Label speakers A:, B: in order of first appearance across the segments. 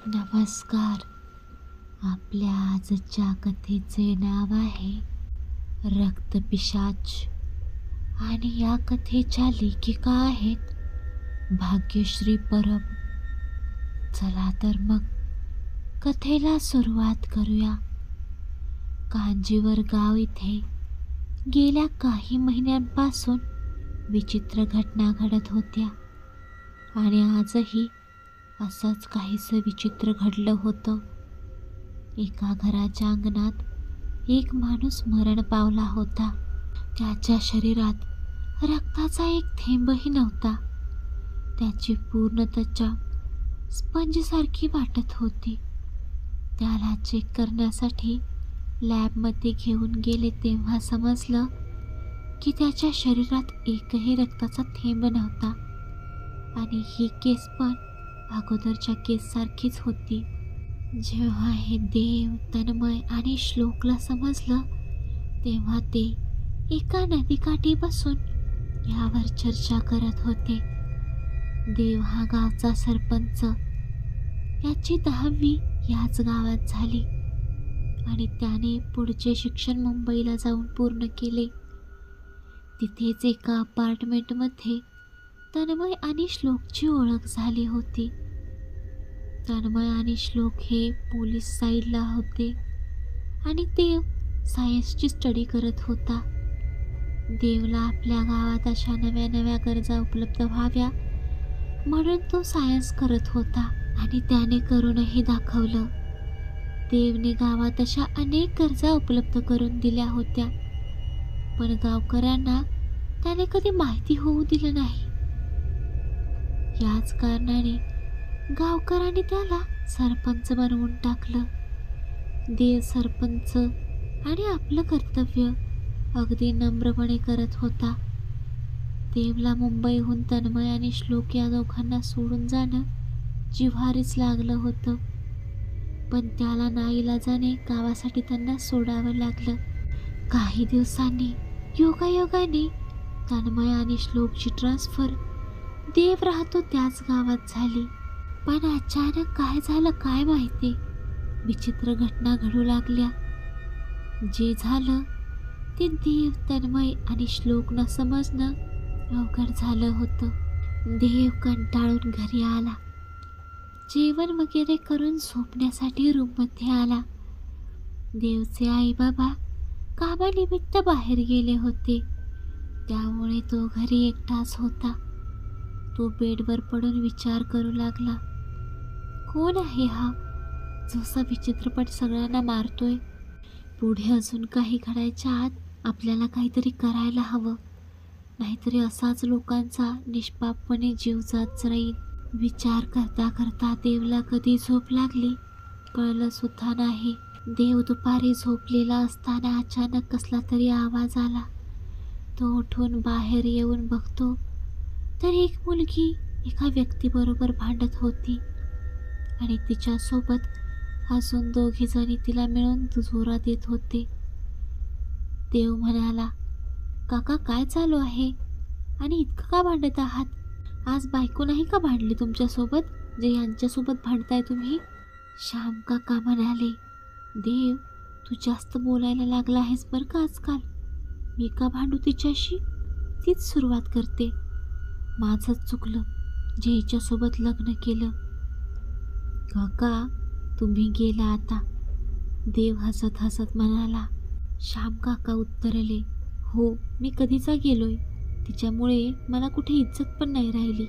A: नमस्कार. आपल्या आजच्या कथेचे नाव आहे रक्तपिशाच आणि या कथेच्या लेखिका आहेत भाग्यश्री परब. चला तर मग कथेला सुरुवात करूया. कांजीवर गाव इथे गेल्या काही महिन्यांपासून विचित्र घटना घडत होत्या आणि आजही असंच काहीसं विचित्र घडलं होतं. एका घराच्या अंगणात एक माणूस मरण पावला होता. त्याच्या शरीरात रक्ताचा एक थेंबही नव्हता. त्याची पूर्ण त्वचा स्पंजसारखी वाटत होती. त्याला चेक करण्यासाठी लॅबमध्ये घेऊन गेले तेव्हा समजलं की त्याच्या शरीरात एकही रक्ताचा थेंब नव्हता आणि ही केस पण अगोदरच्या केससारखीच होती. जेव्हा हे देव, तन्मय आणि श्लोकला समजलं तेव्हा ते एका नदीकाठी बसून यावर चर्चा करत होते. देव हा गावचा सरपंच. याची 10वी याच गावात झाली आणि त्याने पुढचे शिक्षण मुंबईला जाऊन पूर्ण केले. तिथेच एका अपार्टमेंटमध्ये तन्मय आणि श्लोकची ओळख झाली होती. तन्मय आणि श्लोक हे पोलीस साईडला होते आणि देव सायन्सची स्टडी करत होता. देवला आपल्या गावात अशा नव्या नव्या गरजा उपलब्ध व्हाव्या म्हणून तो सायन्स करत होता आणि त्याने करूनही दाखवलं. देवने गावात अशा अनेक गरजा उपलब्ध करून दिल्या होत्या, पण गावकऱ्यांना त्याने कधी माहिती होऊ दिलं नाही. याच कारणाने गावकऱ्यांनी त्याला सरपंच बनवून टाकलं. देव सरपंच आणि आपलं कर्तव्य अगदी नम्रपणे करत होता. देवला मुंबईहून तन्मय आणि श्लोक या दोघांना सोडून जाणं जिव्हारीच लागलं होतं, पण त्याला नाईलाजाने गावासाठी त्यांना सोडावं लागलं. काही दिवसांनी योगायोगाने तन्मय आणि श्लोकची ट्रान्सफर देव राहतो त्याच गावात झाली. पण अचानक काय झालं काय माहिती, विचित्र घटना घडू लागल्या. जे झालं ते देव, तन्मय आणि श्लोकनं समजणं अवघड झालं होतं. देव कंटाळून घरी आला. जेवण वगैरे करून झोपण्यासाठी रूममध्ये आला. देवचे आई बाबा कामानिमित्त बाहेर गेले होते, त्यामुळे तो घरी एकटाच होता. तो बेडवर पडून विचार करू लागला, कोण आहे हा जो असा विचित्रपट सगळ्यांना मारतोय. पुढे अजून काही घडायच्या आत आपल्याला काहीतरी करायला हवं, नाहीतरी असाच लोकांचा निष्पापपणे जीव जात राहील. विचार करता करता देवला कधी झोप लागली कळलं सुद्धा नाही. देव दुपारी झोपलेला असताना अचानक कसला तरी आवाज आला. तो उठून बाहेर येऊन बघतो तर एक मुलगी एका व्यक्तीबरोबर भांडत होती आणि तिच्यासोबत अजून 2 जणी तिला मिळून जोरात देत होते. देव म्हणाला, काका काय चालू आहे आणि इतकं का भांडत आहात? आज बायको नाही का भांडली तुमच्यासोबत जे यांच्यासोबत भांडताय तुम्ही? श्याम काका म्हणाले, देव तू जास्त बोलायला लागला आहेस बरं का आजकाल. मी का भांडू तिच्याशी? तीच सुरुवात करते. माझंच चुकलं जे हिच्यासोबत लग्न केलं. काका तुम्ही गेला आता, देव हसत हसत म्हणाला. श्याम काका उत्तरले, हो मी कधीचा गेलोय, तिच्यामुळे मला कुठे इज्जत पण नाही राहिली.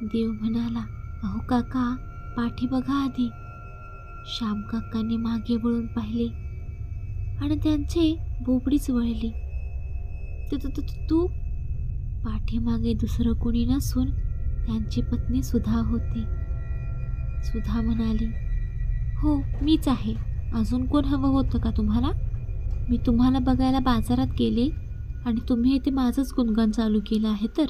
A: देव म्हणाला, अहो काका पाठी बघा आधी. श्याम काकांनी मागे वळून पाहिले आणि त्यांचे बोबडीच वळली. तू पाठीमागे दुसरं कोणी नसून त्यांची पत्नी सुधा होती. सुधा म्हणाली, हो मीच आहे. अजून कोण हवं होतं का तुम्हाला? मी तुम्हाला बघायला बाजारात गेले आणि तुम्ही इथे माझंच गुणगान चालू केलं आहे तर.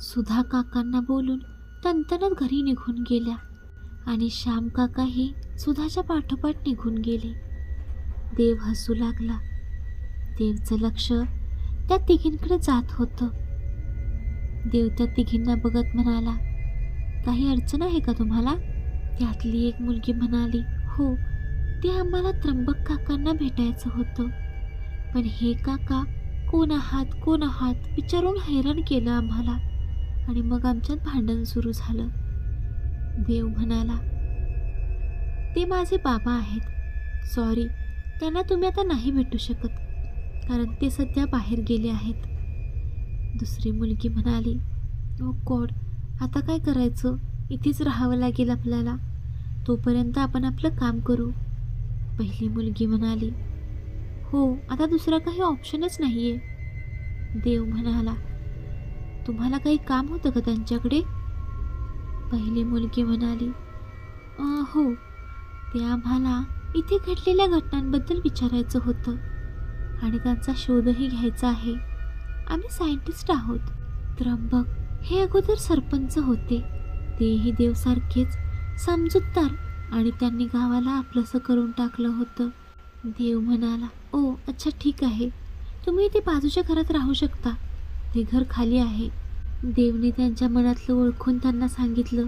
A: सुधा काकांना बोलून तनतनत घरी निघून गेल्या आणि श्याम काकाही सुधाच्या पाठोपाठ निघून गेले. देव हसू लागला. देवचं लक्ष त्या तिघींकडे जात होतं. देव त्या तिघींना बघत म्हणाला, काही अडचण आहे का तुम्हाला? त्यातली एक मुलगी म्हणाली, हो, ते आम्हाला त्र्यंबक काकांना भेटायचं होतं, पण हे काका कोण आहात कोण आहात विचारून हैराण केलं आम्हाला, आणि मग आमच्यात भांडण सुरू झालं. देव म्हणाला, ते माझे बाबा आहेत, सॉरी, त्यांना तुम्ही आता नाही भेटू शकत, कारण ते सध्या बाहेर गेले आहेत. दुसरी मुलगी म्हणाली, ओ गॉड, आता काय करायचं, इथेच राहावं लागेल आपल्याला, तोपर्यंत आपण आपलं काम करू. पहिली मुलगी म्हणाली, हो, आता दुसरा काही ऑप्शनच नाही आहे. देव म्हणाला, तुम्हाला काही काम होतं का त्यांच्याकडे? पहिली मुलगी म्हणाली, हो, ते आम्हाला इथे घडलेल्या घटनांबद्दल विचारायचं होतं आणि त्यांचा शोधही घ्यायचा आहे. आम्ही सायंटिस्ट आहोत. त्र्यंबक हे अगोदर सरपंच होते, तेही देवसारखेच समजूतदार, आणि त्यांनी गावाला आपलंसं करून टाकलं होतं. देव म्हणाला, ओ अच्छा, ठीक आहे, तुम्ही इथे बाजूच्या घरात राहू शकता, ते घर खाली आहे. देवने त्यांच्या मनातलं ओळखून त्यांना सांगितलं,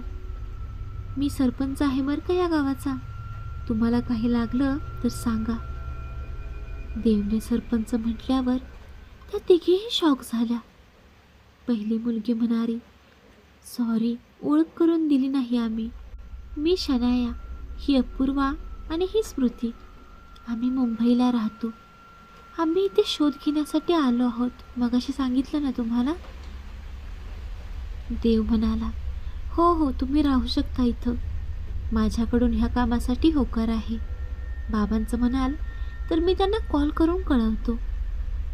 A: मी सरपंच आहे बरं का या गावाचा, तुम्हाला काही लागलं तर सांगा. देवने सरपंच म्हटल्यावर त्या तिघीही शॉक झाल्या. पहिली मुलगी म्हणाली, सॉरी, ओळख करून दिली नाही आम्ही. मी शनाया, ही अपूर्वा आणि ही स्मृती. आम्ही मुंबईला राहतो. आम्ही इथे शोध घेण्यासाठी आलो आहोत, मगाशी सांगितलं ना तुम्हाला. देव म्हणाला, हो हो, तुम्ही राहू शकता इथं, माझ्याकडून ह्या कामासाठी होकार आहे. बाबांचं म्हणाल तर मी त्यांना कॉल करून कळवतो,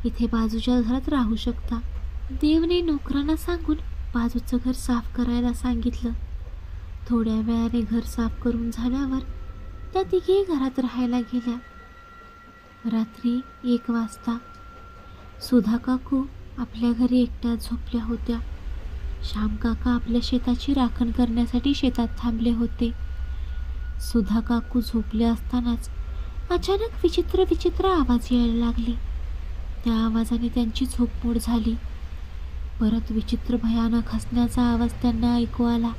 A: इथे बाजूच्या घरात राहू शकता. देवने नोकरांना सांगून बाजूचं घर साफ करायला सांगितलं. थोड्या वेळाने घर साफ करून झाल्यावर त्या तिघेही घरात राहायला गेल्या. रात्री 1 वाजता सुधा काकू आपल्या घरी एकट्या झोपल्या होत्या. श्याम काका आपल्या शेताची राखण करण्यासाठी शेतात थांबले होते. सुधा काकू झोपले असतानाच अचानक विचित्र विचित्र आवाज यायला लागले. त्या आवाजाने त्यांची झोपमोड झाली. परत विचित्र भयानक हसण्याचा आवाज त्यांना ऐकू आला.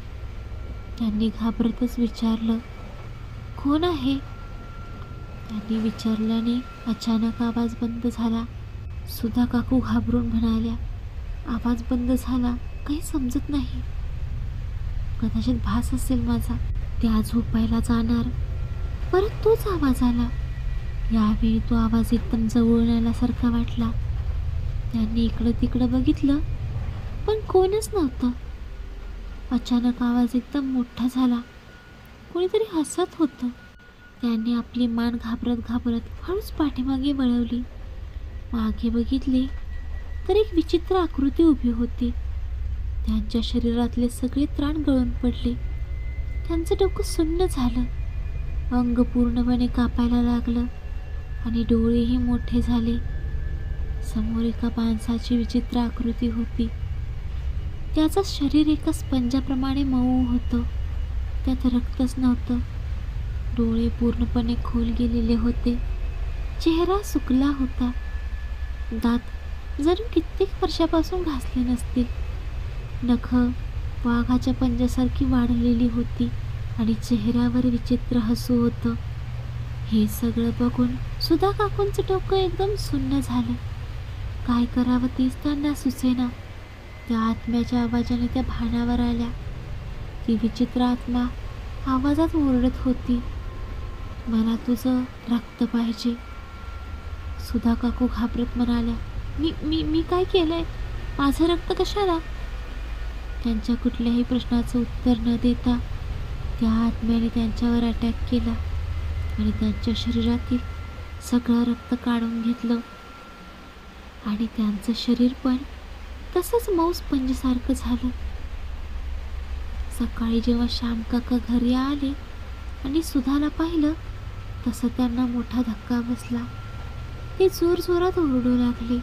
A: त्यांनी घाबरतच विचारलं, कोण आहे? त्यांनी विचारल्याने अचानक आवाज बंद झाला. सुधा काकू घाबरून म्हणाल्या, आवाज बंद झाला, काही समजत नाही, कदाचित भास असेल माझा. त्या झोपायला जाणार, परत तोच आवाज आला. यावेळी तो आवाज एकदम जवळून आल्यासारखा वाटला. त्यांनी इकडं तिकडं बघितलं, पण कोणच नव्हतं. अचानक आवाज एकदम मोठा झाला, कोणीतरी हसत होतं. त्यांनी आपली मान घाबरत घाबरत हळूच पाठीमागे वळवली. मागे बघितले तर एक विचित्र आकृती उभी होती. त्यांच्या शरीरातले सगळे त्राण गळून पडले. त्यांचं डोकं सुन्न झालं, अंग पूर्णपणे कापायला लागलं आणि डोळेही मोठे झाले. समोर एका माणसाची विचित्र आकृती होती. त्याचं शरीर एका स्पंजाप्रमाणे मऊ होतं, त्यात रक्तच नव्हतं. डोळे पूर्णपणे खोल गेलेले होते. चेहरा सुकला होता. दात जणू कित्येक वर्षापासून घासले नसतील. नखं वाघाच्या पंजासारखी वाढलेली होती आणि चेहऱ्यावर विचित्र हसू होतं. हे सगळं बघून सुधा काकूंचं डोकं एकदम सुन्न झालं. काय करावं तेच त्यांना सुचेना. त्या आत्म्याच्या आवाजाने त्या भानावर आल्या. ती विचित्र आत्मा आवाजात ओरडत होती, मला तुझं रक्त पाहिजे. सुधा काकू घाबरत म्हणाल्या, मी मी मी काय केलंय? माझं रक्त कशाला? त्यांच्या कुठल्याही प्रश्नाचं उत्तर न देता त्या आत्म्याने त्यांच्यावर अटॅक केला आणि त्यांच्या शरीरातील सगळं रक्त काढून घेतलं आणि त्यांचं शरीर पण तसंच मऊ स्पंजसारखं झालं. सकाळी जेव्हा श्याम काका घरी आले आणि सुधाला पाहिलं तसं त्यांना मोठा धक्का बसला. ते जोरजोरात ओरडू लागले.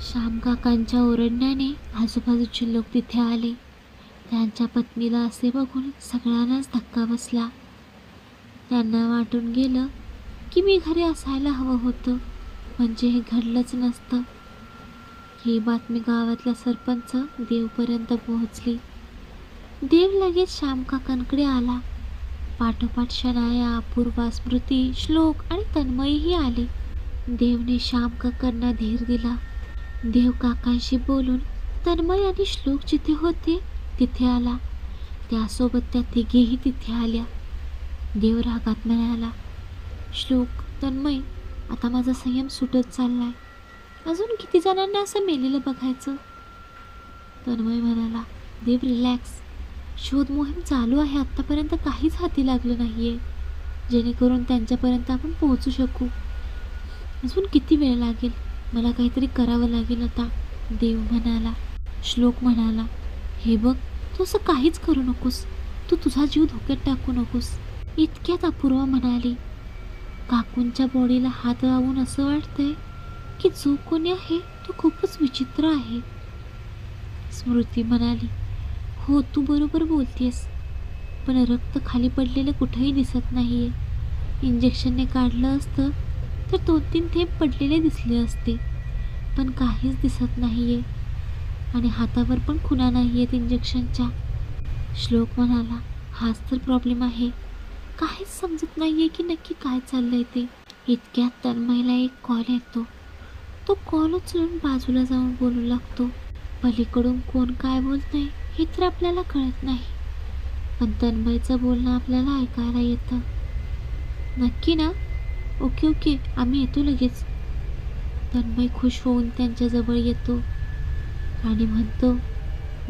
A: श्याम काकांच्या ओरडण्याने आजूबाजूचे लोक तिथे आले. त्यांच्या पत्नीला असे बघून सगळ्यांनाच धक्का बसला. त्यांना वाटून गेलं की मी घरी असायला हवं होतं, म्हणजे हे घडलंच नसतं. ही बातमी गावातला सरपंच देवपर्यंत पोहोचली. देव लगेच श्याम काकांकडे आला. पाठोपाठ शनाया, अपूर्वा, स्मृती, श्लोक आणि तन्मयही आले. देवने श्याम काकांना धीर दिला. देव काकांशी बोलून तन्मय आणि श्लोक जिथे होते तिथे आला. त्यासोबत त्या तिघेही तिथे आल्या. देव रागात म्हणाला, श्लोक, तन्मय, आता माझा संयम सुटत चाललाय. अजून किती जणांना असं मेलेलं बघायचं? तन्मय म्हणाला, देव रिलॅक्स. शोध मोहीम चालू आहे. आत्तापर्यंत काहीच हाती लागलं नाहीये, जेणेकरून त्यांच्यापर्यंत आपण पोहोचू शकू. अजून किती वेळ लागेल? मला काहीतरी करावं लागेल आता, देव म्हणाला. श्लोक म्हणाला, हे बघ, तू असं काहीच करू नकोस. तू तुझा जीव धोक्यात टाकू नकोस. इतक्यात अपूर्वा म्हणाली, काकूंच्या बॉडीला हात लावून असं वाटतंय की जो कोणी आहे तो खूपच विचित्र आहे. स्मृती म्हणाली, हो, तू बरोबर बोलतेस, पण रक्त खाली पडलेलं कुठेही दिसत नाहीये. इंजेक्शनने काढलं असतं तर 2-3 थेंब पडलेले दिसले असते, पण काहीच दिसत नाहीये आणि हातावर पण खुणा नाहीयेत इंजेक्शनच्या. श्लोक म्हणाला, हाच तर प्रॉब्लेम आहे. काहीच समजत नाहीये की नक्की काय चाललंय ते. इतक्यात तन्मयला एक कॉल येतो. तो कॉल उचलून बाजूला जाऊन बोलू लागतो. पलीकडून कोण काय बोलतंय हे तर आपल्याला कळत नाही, पण तन्मयचं बोलणं आपल्याला ऐकायला येतं. नक्की ना? ओके ओके, आम्ही येतो लगेच. तन्मय खुश होऊन त्यांच्याजवळ येतो आणि म्हणतो,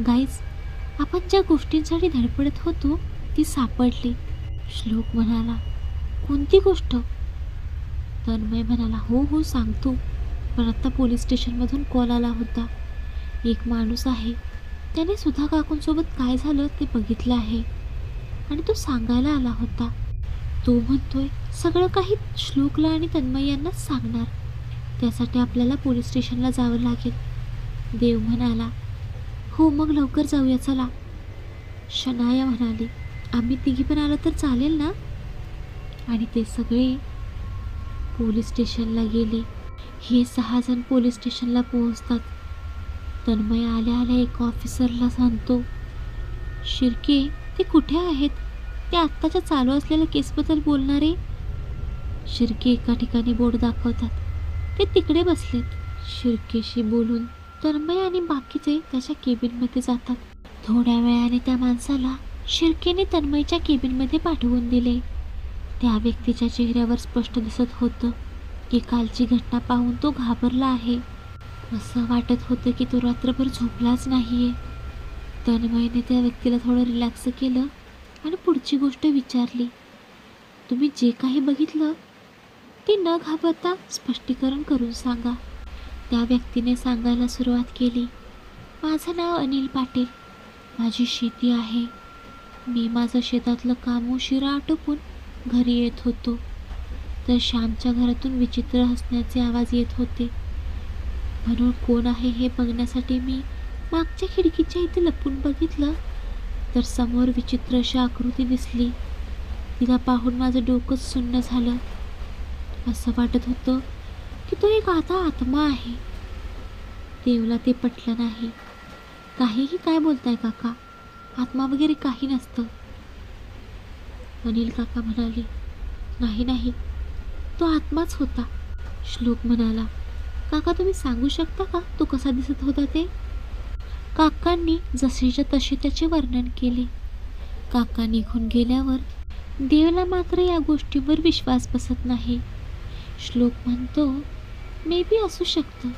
A: गाईज, आपण ज्या गोष्टींसाठी धडपडत होतो ती सापडली. श्लोक म्हणाला, कोणती गोष्ट? तन्मय म्हणाला, हो हो सांगतो, पण आता पोलीस स्टेशनमधून कॉल आला होता. एक माणूस आहे, त्याने सुधा काकूंसोबत काय झालं ते बघितलं आहे आणि तो सांगायला आला होता. तो म्हणतोय सगळं काही श्लोकला आणि तन्मय यांनाच सांगणार. त्यासाठी आपल्याला पोलीस स्टेशनला जावं लागेल. देव म्हणाला, हो मग लवकर जाऊया चला. शनाया म्हणाली, आम्ही तिघी पण आलो तर चालेल ना? आणि ते सगळे पोलीस स्टेशनला गेले. हे 6 जण पोलीस स्टेशनला पोहोचतात. तन्मय आल्या आल्या एक ऑफिसरला सांगतो, शिर्के, ते कुठे आहेत? ते आत्ताच्या चालू असलेल्या केसबद्दल बोलणारे. शिर्के एका ठिकाणी बोर्ड दाखवतात. ते तिकडे बसलेत. शिर्केशी बोलून तन्मय आणि बाकीचे त्याच्या केबिनमध्ये जातात. थोड्या वेळाने त्या माणसाला शिर्केने तन्मयच्या केबिनमध्ये पाठवून दिले. त्या व्यक्तीच्या चेहऱ्यावर स्पष्ट दिसत होतं की कालची घटना पाहून तो घाबरला आहे. असं वाटत होतं की तो रात्रभर झोपलाच नाहीये. तन्मयने त्या व्यक्तीला थोडं रिलॅक्स केलं आणि पुढची गोष्ट विचारली, तुम्ही जे काही बघितलं ते न घाबरता स्पष्टीकरण करून सांगा. त्या व्यक्तीने सांगायला सुरुवात केली, माझं नाव अनिल पाटील. माझी शेती आहे. मी माझं शेतातलं काम उशिरा आटोपून घरी येत होतो तर श्यामच्या घरातून विचित्र हसण्याचे आवाज येत होते. म्हणून कोण आहे हे बघण्यासाठी मी मागच्या खिडकीच्या इथे लपून बघितलं तर समोर विचित्र अशी आकृती दिसली. तिला पाहून माझं डोकंच सुन्न झालं. असं वाटत होतं की तो एक आत्मा आहे. देवला ते पटलं नाही. काहीही काय बोलताय काका? आत्मा वगैरे काही नसतं. अनिल काका म्हणाले, नाही नाही, तो आत्माच होता. श्लोक म्हणाला, काका तुम्ही सांगू शकता का तो कसा दिसत होता ते? काकांनी जसेच्या तसे त्याचे वर्णन केले. काका निघून गेल्यावर देवला मात्र या गोष्टीवर विश्वास बसत नाही. श्लोक म्हणतो, मे बी असू शकतं.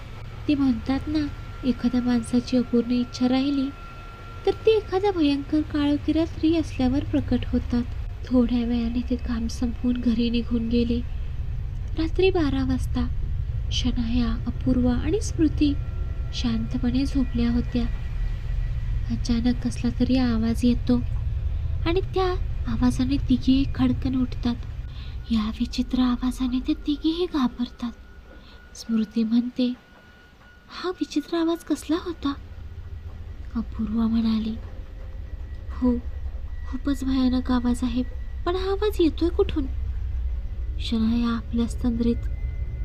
A: ते म्हणतात ना, एखाद्या माणसाची अपूर्ण इच्छा राहिली तर ती एखाद्या भयंकर काळोखी स्त्री असल्यावर प्रकट होतात. थोड्या वेळाने ते काम संपवून घरी निघून गेले. रात्री 12 वाजता शनाया, अपूर्वा आणि स्मृती शांतपणे झोपल्या होत्या. अचानक कसला तरी आवाज येतो आणि त्या आवाजाने तिघेही खडकन उठतात. या विचित्र आवाजाने ते तिघेही घाबरतात. स्मृती म्हणते, हा विचित्र आवाज कसला होता? अपूर्वा म्हणाली, हो, खूपच भयानक आवाज आहे, पण हा आवाज येतोय कुठून? शनाया आपल्या स्तंद्रीत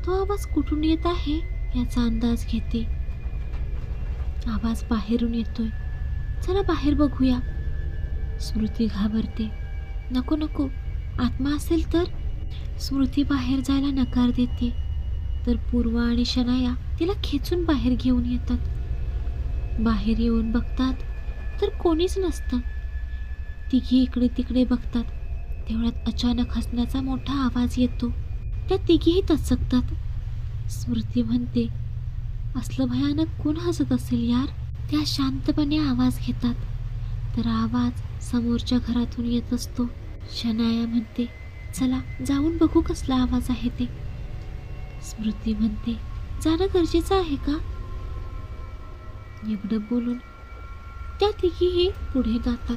A: तो आवाज कुठून येत आहे याचा अंदाज घेते. आवाज बाहेरून येतोय, चला बाहेर बघूया. स्मृती घाबरते. नको नको, आत्मा असेल तर. स्मृती बाहेर जायला नकार देते, तर पूर्वा आणि शनाया तिला खेचून बाहेर घेऊन येतात. बाहेर येऊन बघतात तर कोणीच नसतं. तिघी इकडे तिकडे बघतात. तेवढ्यात अचानक हसण्याचा मोठा आवाज येतो. त्या तिघीही तचकतात. स्मृती म्हणते, असलं भयानक कोण हसत असेल यार. त्या शांतपणे आवाज घेतात, तर आवाज समोरच्या घरातून येत असतो. शनाया म्हणते, चला जाऊन बघू कसला आवाज आहे ते. स्मृती म्हणते, जाणं गरजेचं आहे का? एवढं बोलून त्या तिघीही पुढे जातात.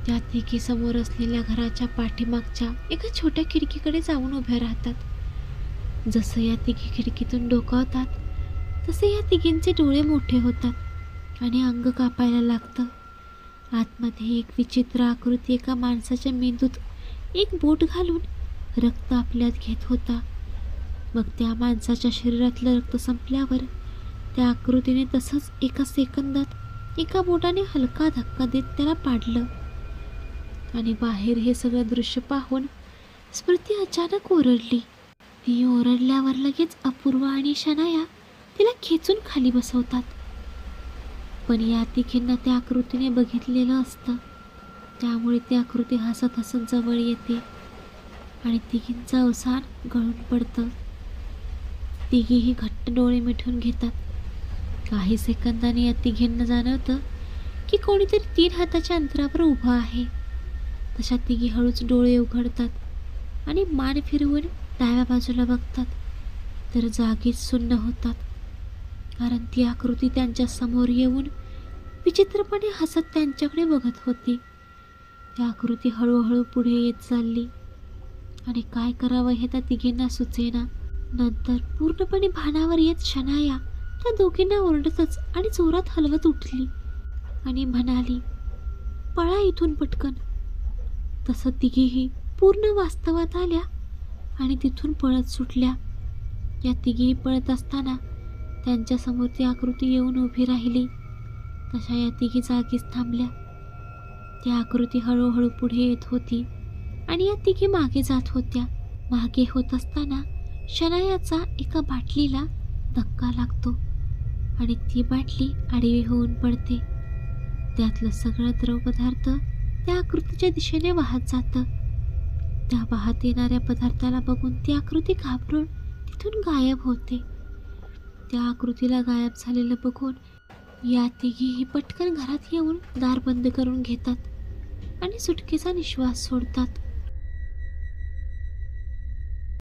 A: त्या तिघी समोर असलेल्या घराच्या पाठीमागच्या एका छोट्या खिडकीकडे जाऊन उभ्या राहतात. जसं या तिघी खिडकीतून डोकावतात तसे या तिघींचे डोळे मोठे होतात आणि अंग कापायला लागतं. आतमध्ये एक विचित्र आकृती एका माणसाच्या मेंदूत एक बोट घालून रक्त आपल्यात घेत होता. मग त्या माणसाच्या शरीरातलं रक्त संपल्यावर त्या आकृतीने तसंच एका सेकंदात एका बोटाने हलका धक्का देत त्याला पाडलं. आणि बाहेर हे सगळं दृश्य पाहून स्मृती अचानक ओरडली. ती ओरडल्यावर लगेच अपूर्वा आणि शनाया तिला खेचून खाली बसवतात. पण या तिघींना त्या आकृतीने बघितलेलं असतं, त्यामुळे ती आकृती हसत हसत जवळ येते आणि तिघींचं अवसान गळून पडतं. तिघीही घट्ट डोळे मिटून घेतात. काही सेकंदांनी या तिघींना जाणवतं की कोणीतरी 3 हाताच्या अंतरावर उभं आहे. तशा तिघी हळूच डोळे उघडतात आणि मान फिरवून डाव्या बाजूला बघतात, तर जागीच सुन्न होतात. कारण ती आकृती त्यांच्या समोर येऊन विचित्रपणे हसत त्यांच्याकडे बघत होती. ती आकृती हळूहळू पुढे येत चालली आणि काय करावं हे त्या तिघींना सुचेना. नंतर पूर्णपणे भानावर येत शनाया त्या दोघींना ओरडतच आणि जोरात हलवत उठली आणि म्हणाली, पळा इथून पटकन. तसं तिघीही पूर्ण वास्तवात आल्या आणि तिथून पळत सुटल्या. या तिघीही पळत असताना त्यांच्यासमोर ती आकृती येऊन उभी राहिली. तशा या तिघी जागीच थांबल्या. ती आकृती हळूहळू पुढे येत होती आणि या तिघी मागे जात होत्या. मागे होत असताना शनायाचा एका बाटलीला धक्का लागतो आणि ती बाटली आडवी होऊन पडते. त्यातलं सगळं द्रवपदार्थ त्या आकृतीच्या दिशेने वाहत जातं. त्या वाहत येणाऱ्या पदार्थाला बघून ती आकृती घाबरून तिथून गायब होते. त्या आकृतीला गायब झालेलं बघून या तिघीही पटकन घरात येऊन दार बंद करून घेतात आणि सुटकेचा निश्वास सोडतात.